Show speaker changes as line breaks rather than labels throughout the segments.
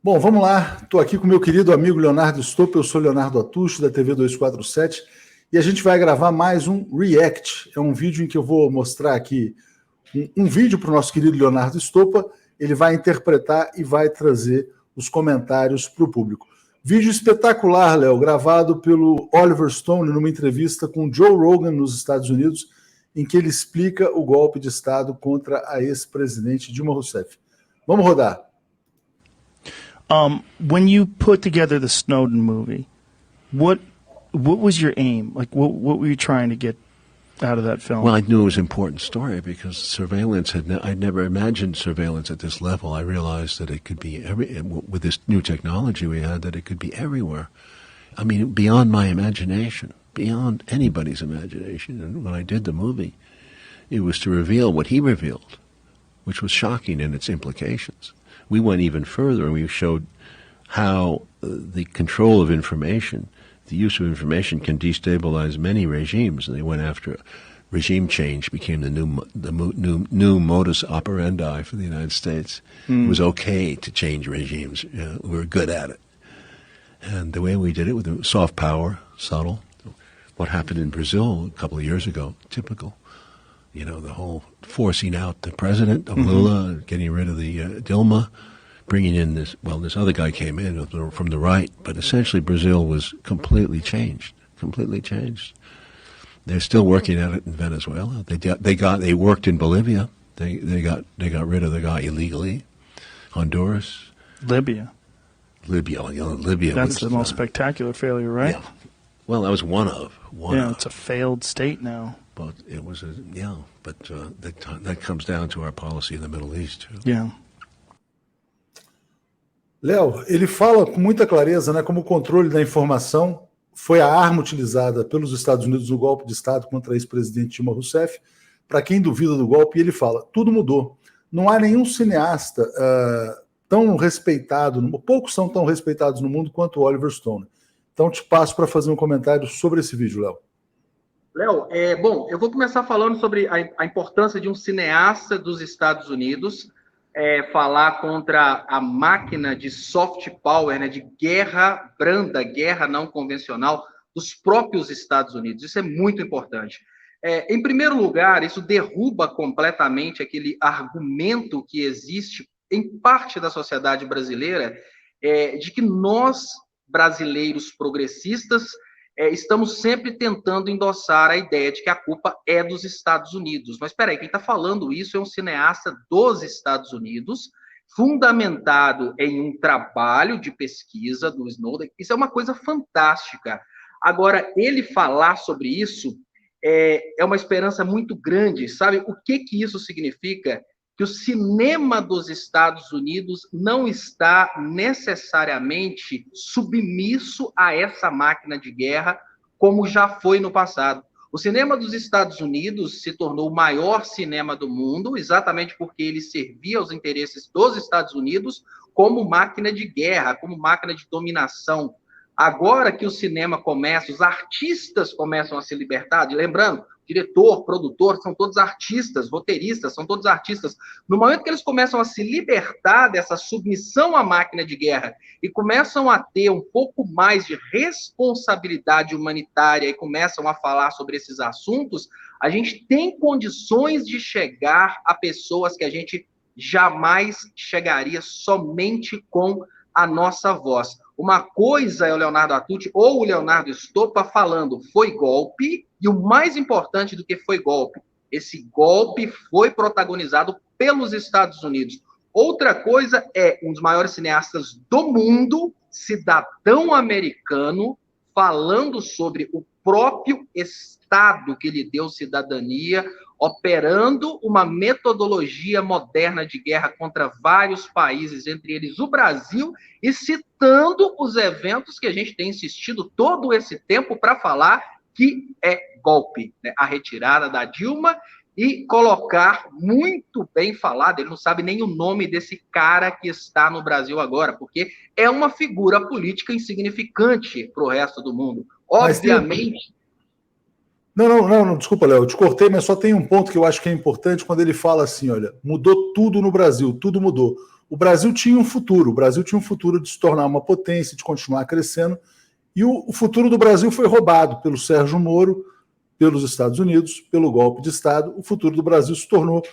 Bom, vamos lá. Estou aqui com meu querido amigo Leonardo Stoppa. Eu sou Leonardo Atucho, da TV 247, e a gente vai gravar mais um React. É um vídeo em que eu vou mostrar aqui um vídeo para o nosso querido Leonardo Stoppa. Ele vai interpretar e vai trazer os comentários para o público. Vídeo espetacular, Léo, gravado pelo Oliver Stone numa entrevista com Joe Rogan nos Estados Unidos, em que ele explica o golpe de Estado contra a ex-presidente Dilma Rousseff. Vamos rodar.
When you put together the Snowden movie, what was your aim? Like, what were you trying to get out of that film?
Well, I knew it was an important story because surveillance I'd never imagined surveillance at this level. I realized that it could be with this new technology we had, that it could be everywhere. I mean, beyond my imagination, beyond anybody's imagination. And when I did the movie, it was to reveal what he revealed, which was shocking in its implications. We went even further and we showed how the control of information, the use of information, can destabilize many regimes. And they went after regime change, became the new modus operandi for the United States. It was okay to change regimes. We were good at it. And the way we did it with the soft power, subtle, what happened in Brazil a couple of years ago, typical. You know, the whole forcing out the president of Lula, getting rid of the Dilma, bringing in this other guy came in from the right, but essentially Brazil was completely changed. They're still working at it in Venezuela. They worked in Bolivia. They got rid of the guy illegally. Honduras.
Libya.
Libya.
That's the most spectacular failure, right?
Yeah. Well, that was one of.
It's a failed state now.
But it was that comes down to our policy in the Middle East too.
Yeah.
Léo, ele fala com muita clareza, né, como o controle da informação foi a arma utilizada pelos Estados Unidos no golpe de Estado contra a ex-presidente Dilma Rousseff. Para quem duvida do golpe, ele fala, tudo mudou. Não há nenhum cineasta tão respeitado, poucos são tão respeitados no mundo quanto o Oliver Stone. Então te passo para fazer um comentário sobre esse vídeo, Léo.
Léo, bom, eu vou começar falando sobre a importância de um cineasta dos Estados Unidos falar contra a máquina de soft power, né, de guerra branda, guerra não convencional dos próprios Estados Unidos. Isso é muito importante. Em primeiro lugar, isso derruba completamente aquele argumento que existe em parte da sociedade brasileira de que nós, brasileiros progressistas, estamos sempre tentando endossar a ideia de que a culpa é dos Estados Unidos. Mas espera aí, quem está falando isso é um cineasta dos Estados Unidos, fundamentado em um trabalho de pesquisa do Snowden. Isso é uma coisa fantástica. Agora, ele falar sobre isso é uma esperança muito grande. Sabe o que isso significa? Que o cinema dos Estados Unidos não está necessariamente submisso a essa máquina de guerra, como já foi no passado. O cinema dos Estados Unidos se tornou o maior cinema do mundo, exatamente porque ele servia aos interesses dos Estados Unidos como máquina de guerra, como máquina de dominação. Agora que o cinema começa, os artistas começam a se libertar, lembrando, diretor, produtor, são todos artistas, roteiristas, são todos artistas. No momento que eles começam a se libertar dessa submissão à máquina de guerra e começam a ter um pouco mais de responsabilidade humanitária e começam a falar sobre esses assuntos, a gente tem condições de chegar a pessoas que a gente jamais chegaria somente com a nossa voz. Uma coisa é o Leonardo Atucho ou o Leonardo Stoppa falando foi golpe, e o mais importante do que foi golpe, esse golpe foi protagonizado pelos Estados Unidos. Outra coisa é um dos maiores cineastas do mundo, cidadão americano, falando sobre o próprio Estado que lhe deu cidadania, operando uma metodologia moderna de guerra contra vários países, entre eles o Brasil, e citando os eventos que a gente tem insistido todo esse tempo para falar que é golpe, né? A retirada da Dilma e colocar muito bem falado, ele não sabe nem o nome desse cara que está no Brasil agora, porque é uma figura política insignificante para o resto do mundo. Obviamente...
Não, desculpa, Léo, eu te cortei, mas só tem um ponto que eu acho que é importante quando ele fala assim, olha, mudou tudo no Brasil, tudo mudou. o Brasil tinha um futuro. O Brasil tinha um futuro de se tornar uma potência, de continuar crescendo. E o futuro do Brasil foi roubado pelo Sérgio Moro, pelos Estados Unidos, pelo golpe de Estado. O futuro do Brasil se tornou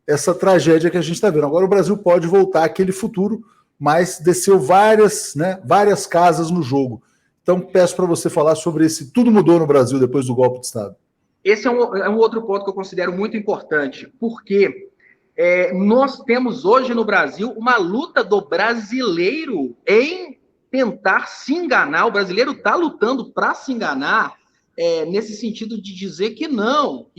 essa tragédia que a gente está vendo. Agora o Brasil pode voltar àquele futuro, mas desceu várias casas no jogo. Então peço para você falar sobre esse tudo mudou no Brasil depois do golpe de Estado.
Esse é um outro ponto que eu considero muito importante, porque nós temos hoje no Brasil uma luta do brasileiro em tentar se enganar. O brasileiro está lutando para se enganar, nesse sentido de dizer que não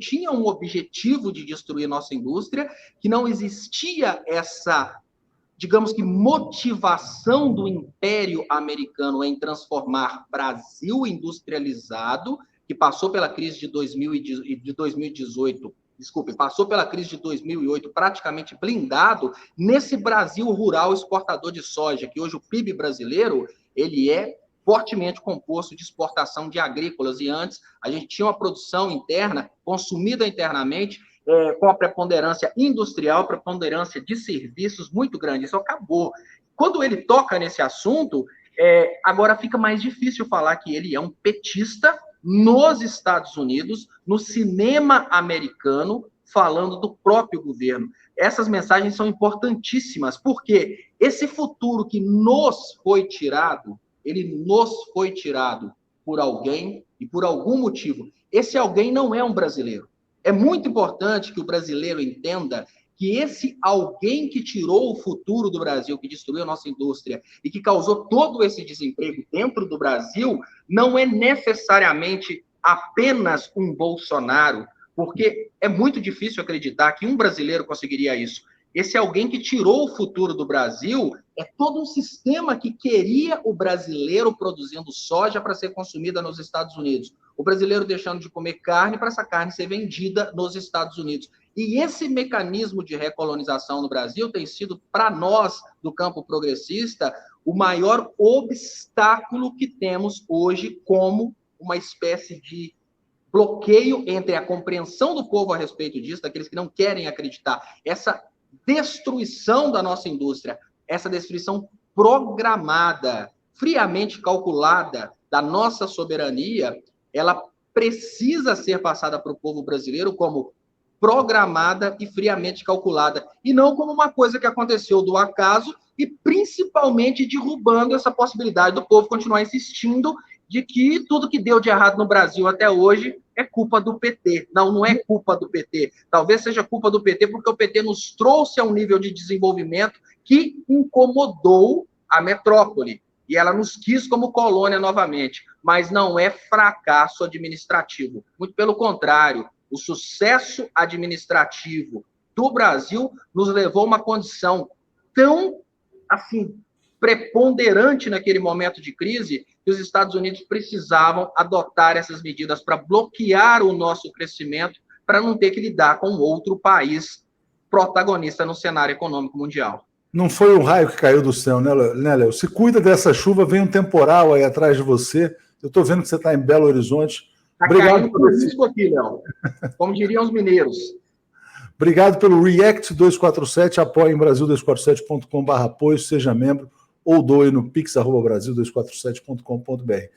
tinha um objetivo de destruir nossa indústria, que não existia essa, digamos que, motivação do Império Americano em transformar Brasil industrializado, que passou pela crise de 2018, passou pela crise de 2008 praticamente blindado, nesse Brasil rural exportador de soja, que hoje o PIB brasileiro, ele é fortemente composto de exportação de agrícolas, e antes a gente tinha uma produção interna, consumida internamente, com a preponderância industrial, preponderância de serviços muito grande. Isso acabou. Quando ele toca nesse assunto, agora fica mais difícil falar que ele é um petista nos Estados Unidos, no cinema americano, falando do próprio governo. Essas mensagens são importantíssimas, porque esse futuro que nos foi tirado, ele nos foi tirado por alguém e por algum motivo. Esse alguém não é um brasileiro. É muito importante que o brasileiro entenda que esse alguém que tirou o futuro do Brasil, que destruiu a nossa indústria e que causou todo esse desemprego dentro do Brasil, não é necessariamente apenas um Bolsonaro, porque é muito difícil acreditar que um brasileiro conseguiria isso. Esse alguém que tirou o futuro do Brasil é todo um sistema que queria o brasileiro produzindo soja para ser consumida nos Estados Unidos. O brasileiro deixando de comer carne para essa carne ser vendida nos Estados Unidos. E esse mecanismo de recolonização no Brasil tem sido, para nós, do campo progressista, o maior obstáculo que temos hoje como uma espécie de bloqueio entre a compreensão do povo a respeito disso, daqueles que não querem acreditar. Essa destruição da nossa indústria, essa destruição programada, friamente calculada da nossa soberania, ela precisa ser passada para o povo brasileiro como programada e friamente calculada, e não como uma coisa que aconteceu do acaso, e principalmente derrubando essa possibilidade do povo continuar insistindo de que tudo que deu de errado no Brasil até hoje é culpa do PT. Não, não é culpa do PT. Talvez seja culpa do PT porque o PT nos trouxe a um nível de desenvolvimento que incomodou a metrópole. E ela nos quis como colônia novamente. Mas não é fracasso administrativo. Muito pelo contrário, o sucesso administrativo do Brasil nos levou a uma condição tão, assim, preponderante naquele momento de crise, que os Estados Unidos precisavam adotar essas medidas para bloquear o nosso crescimento, para não ter que lidar com outro país protagonista no cenário econômico mundial.
Não foi um raio que caiu do céu, né, Léo? Se cuida dessa chuva, vem um temporal aí atrás de você. Eu estou vendo que você está em Belo Horizonte.
Está caindo por isso aqui, Léo. Como diriam os mineiros.
Obrigado pelo React 247, apoie em Brasil247.com/apoio, seja membro ou doe no pix@brasil247.com.br.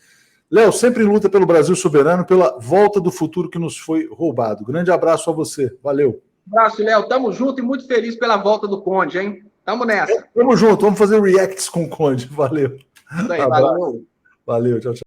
Léo, sempre em luta pelo Brasil soberano, pela volta do futuro que nos foi roubado. Grande abraço a você. Valeu.
Abraço, Léo. Tamo junto e muito feliz pela volta do Conde, hein? Tamo nessa.
Tamo junto. Vamos fazer reacts com o Conde. Valeu.
Isso aí, valeu.
Valeu. Tchau, tchau.